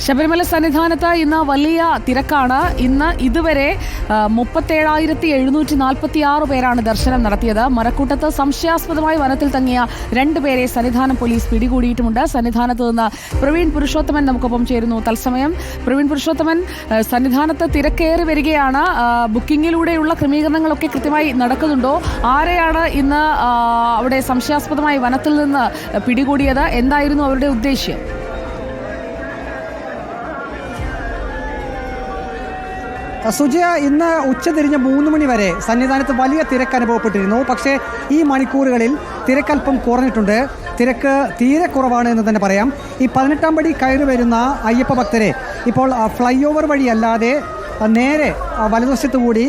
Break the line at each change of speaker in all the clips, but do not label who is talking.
ശബരിമല സന്നിധാനത്ത് ഇന്ന് വലിയ തിരക്കാണ്. ഇന്ന് ഇതുവരെ 37,746 പേരാണ് ദർശനം നടത്തിയത്. മരക്കൂട്ടത്ത് സംശയാസ്പദമായി വനത്തിൽ തങ്ങിയ 2 പേരെ സന്നിധാനം പോലീസ് പിടികൂടിയിട്ടുമുണ്ട്. സന്നിധാനത്ത് നിന്ന് പ്രവീൺ പുരുഷോത്തമൻ നമുക്കൊപ്പം ചേരുന്നു തത്സമയം. പ്രവീൺ പുരുഷോത്തമൻ, സന്നിധാനത്ത് തിരക്കേറി വരികയാണ്. ബുക്കിങ്ങിലൂടെയുള്ള ക്രമീകരണങ്ങളൊക്കെ കൃത്യമായി നടക്കുന്നുണ്ടോ? ആരെയാണ് ഇന്ന് അവിടെ സംശയാസ്പദമായി വനത്തിൽ നിന്ന് പിടികൂടിയത്? എന്തായിരുന്നു അവരുടെ ഉദ്ദേശ്യം?
സുജയ, ഇന്ന് ഉച്ചതിരിഞ്ഞ് 3 മണി വരെ സന്നിധാനത്ത് വലിയ തിരക്ക് അനുഭവപ്പെട്ടിരുന്നു. പക്ഷേ ഈ മണിക്കൂറുകളിൽ തിരക്കല്പം കുറഞ്ഞിട്ടുണ്ട്. തിരക്ക് തീരെ കുറവാണ് എന്ന് തന്നെ പറയാം. ഈ 18-ാം പടി കയറി വരുന്ന അയ്യപ്പ ഭക്തരെ ഇപ്പോൾ ഫ്ലൈ ഓവർ വഴിയല്ലാതെ നേരെ വലതുവശത്തു കൂടി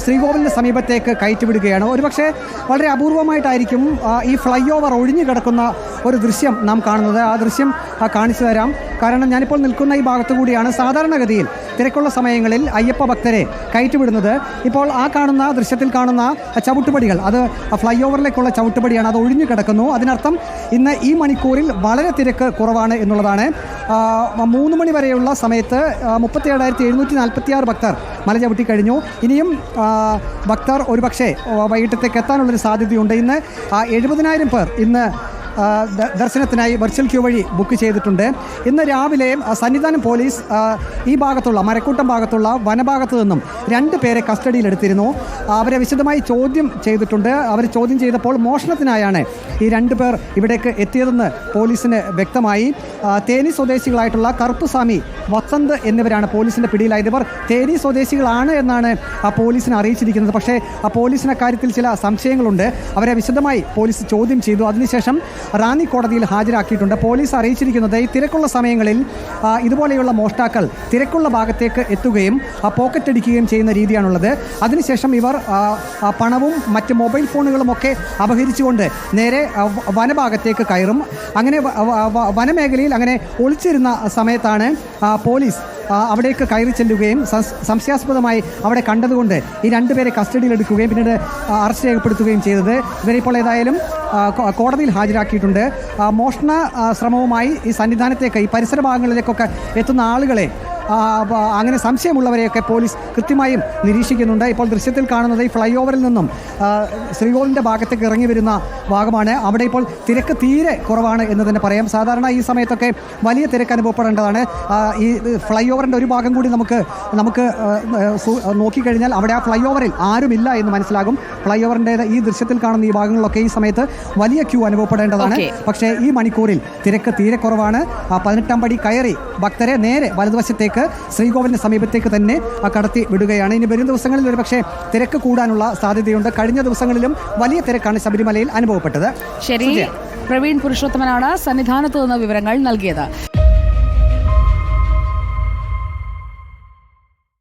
ശ്രീകോവിലിന് സമീപത്തേക്ക് കയറ്റിവിടുകയാണ്. ഒരുപക്ഷെ വളരെ അപൂർവമായിട്ടായിരിക്കും ഈ ഫ്ലൈ ഓവർ ഒഴിഞ്ഞു കിടക്കുന്ന ഒരു ദൃശ്യം നാം കാണുന്നത്. ആ ദൃശ്യം കാണിച്ചു തരാം. കാരണം ഞാനിപ്പോൾ നിൽക്കുന്ന ഈ ഭാഗത്തു കൂടിയാണ് സാധാരണഗതിയിൽ തിരക്കുള്ള സമയങ്ങളിൽ അയ്യപ്പ ഭക്തരെ കയറ്റിവിടുന്നത്. ഇപ്പോൾ ആ കാണുന്ന ദൃശ്യത്തിൽ കാണുന്ന ചവിട്ടുപടികൾ, അത് ഫ്ലൈ ഓവറിലേക്കുള്ള ചവിട്ടുപടിയാണ്. അത് ഒഴിഞ്ഞു കിടക്കുന്നു. അതിനർത്ഥം ഇന്ന് ഈ മണിക്കൂറിൽ വളരെ തിരക്ക് കുറവാണ് എന്നുള്ളതാണ്. 3 മണി വരെയുള്ള സമയത്ത് 37,746 ഭക്തർ മല ചവിട്ടി കഴിഞ്ഞു. ഇനിയും ഭക്തർ ഒരുപക്ഷെ വൈകിട്ടത്തേക്ക് എത്താനുള്ളൊരു സാധ്യതയുണ്ട്. ഇന്ന് 70,000 പേർ ഇന്ന് ദർശനത്തിനായി വെർച്വൽ ക്യൂ വഴി ബുക്ക് ചെയ്തിട്ടുണ്ട്. ഇന്ന് രാവിലെ സന്നിധാനം പോലീസ് ഈ ഭാഗത്തുള്ള മരക്കൂട്ടം ഭാഗത്തുള്ള വനഭാഗത്തു നിന്നും 2 പേരെ കസ്റ്റഡിയിലെടുത്തിരുന്നു. അവരെ വിശദമായി ചോദ്യം ചെയ്തിട്ടുണ്ട്. അവർ ചോദ്യം ചെയ്തപ്പോൾ മോഷണത്തിനായാണ് ഈ 2 പേർ ഇവിടേക്ക് എത്തിയതെന്ന് പോലീസിന് വ്യക്തമായി. തേനി സ്വദേശികളായിട്ടുള്ള കറുപ്പുസ്വാമി, വസന്ത് എന്നിവരാണ് പോലീസിൻ്റെ പിടിയിലായത്. ഇവർ തേനി സ്വദേശികളാണ് എന്നാണ് പോലീസിനെ അറിയിച്ചിരിക്കുന്നത്. പക്ഷേ പോലീസിന് കാര്യത്തിൽ ചില സംശയങ്ങളുണ്ട്. അവരെ വിശദമായി പോലീസ് ചോദ്യം ചെയ്തു. അതിനുശേഷം റാന്നി കോടതിയിൽ ഹാജരാക്കിയിട്ടുണ്ട്. പോലീസ് അറിയിച്ചിരിക്കുന്നത് ഈ തിരക്കുള്ള സമയങ്ങളിൽ ഇതുപോലെയുള്ള മോഷ്ടാക്കൾ തിരക്കുള്ള ഭാഗത്തേക്ക് എത്തുകയും പോക്കറ്റ് അടിക്കുകയും ചെയ്യുന്ന രീതിയാണുള്ളത്. അതിനുശേഷം ഇവർ പണവും മറ്റ് മൊബൈൽ ഫോണുകളും ഒക്കെ അപഹരിച്ചുകൊണ്ട് നേരെ വനഭാഗത്തേക്ക് കയറും. അങ്ങനെ വനമേഖലയിൽ അങ്ങനെ ഒളിച്ചിരുന്ന സമയത്താണ് പോലീസ് അവിടേക്ക് കയറി ചെല്ലുകയും സംശയാസ്പദമായി അവിടെ കണ്ടതുകൊണ്ട് ഈ 2 പേരെ കസ്റ്റഡിയിലെടുക്കുകയും പിന്നീട് അറസ്റ്റ് രേഖപ്പെടുത്തുകയും ചെയ്തത്. ഇവരിപ്പോൾ ഏതായാലും കോടതിയിൽ ഹാജരാക്കിയിട്ടുണ്ട്. മോഷണ ശ്രമവുമായി ഈ സന്നിധാനത്തേക്ക്, ഈ പരിസര ഭാഗങ്ങളിലേക്കൊക്കെ എത്തുന്ന ആളുകളെ, അങ്ങനെ സംശയമുള്ളവരെയൊക്കെ പോലീസ് കൃത്യമായും നിരീക്ഷിക്കുന്നുണ്ട്. ഇപ്പോൾ ദൃശ്യത്തിൽ കാണുന്നത് ഈ ഫ്ലൈ ഓവറിൽ നിന്നും ശ്രീകോവിലിൻ്റെ ഭാഗത്തേക്ക് ഇറങ്ങി വരുന്ന ഭാഗമാണ്. അവിടെ ഇപ്പോൾ തിരക്ക് തീരെ കുറവാണ് എന്ന് തന്നെ പറയാം. സാധാരണ ഈ സമയത്തൊക്കെ വലിയ തിരക്ക് അനുഭവപ്പെടേണ്ടതാണ്. ഈ ഫ്ലൈ ഓവറിൻ്റെ ഒരു ഭാഗം കൂടി നമുക്ക് നോക്കിക്കഴിഞ്ഞാൽ അവിടെ ആ ഫ്ലൈ ഓവറിൽ ആരുമില്ല എന്ന് മനസ്സിലാകും. ഫ്ലൈ ഓവറിൻ്റെ ഈ ദൃശ്യത്തിൽ കാണുന്ന ഈ ഭാഗങ്ങളിലൊക്കെ ഈ സമയത്ത് വലിയ ക്യൂ അനുഭവപ്പെടേണ്ടതാണ്. പക്ഷേ ഈ മണിക്കൂറിൽ തിരക്ക് തീരെ കുറവാണ്. 18-ാം പടി കയറി ഭക്തരെ നേരെ വലതുവശത്തേക്ക് ശ്രീകോവിലിന് സമീപത്തേക്ക് തന്നെ കടത്തി വിടുകയാണ്. ഇനി വരും ദിവസങ്ങളിൽ ഒരുപക്ഷെ തിരക്ക് കൂടാനുള്ള സാധ്യതയുണ്ട്. കഴിഞ്ഞ ദിവസങ്ങളിലും വലിയ തിരക്കാണ് ശബരിമലയിൽ അനുഭവപ്പെട്ടത്.
ശരി, പ്രവീൺ പുരുഷോത്തമനാണ് സന്നിധാനത്ത് നിന്ന് വിവരങ്ങൾ നൽകിയത്.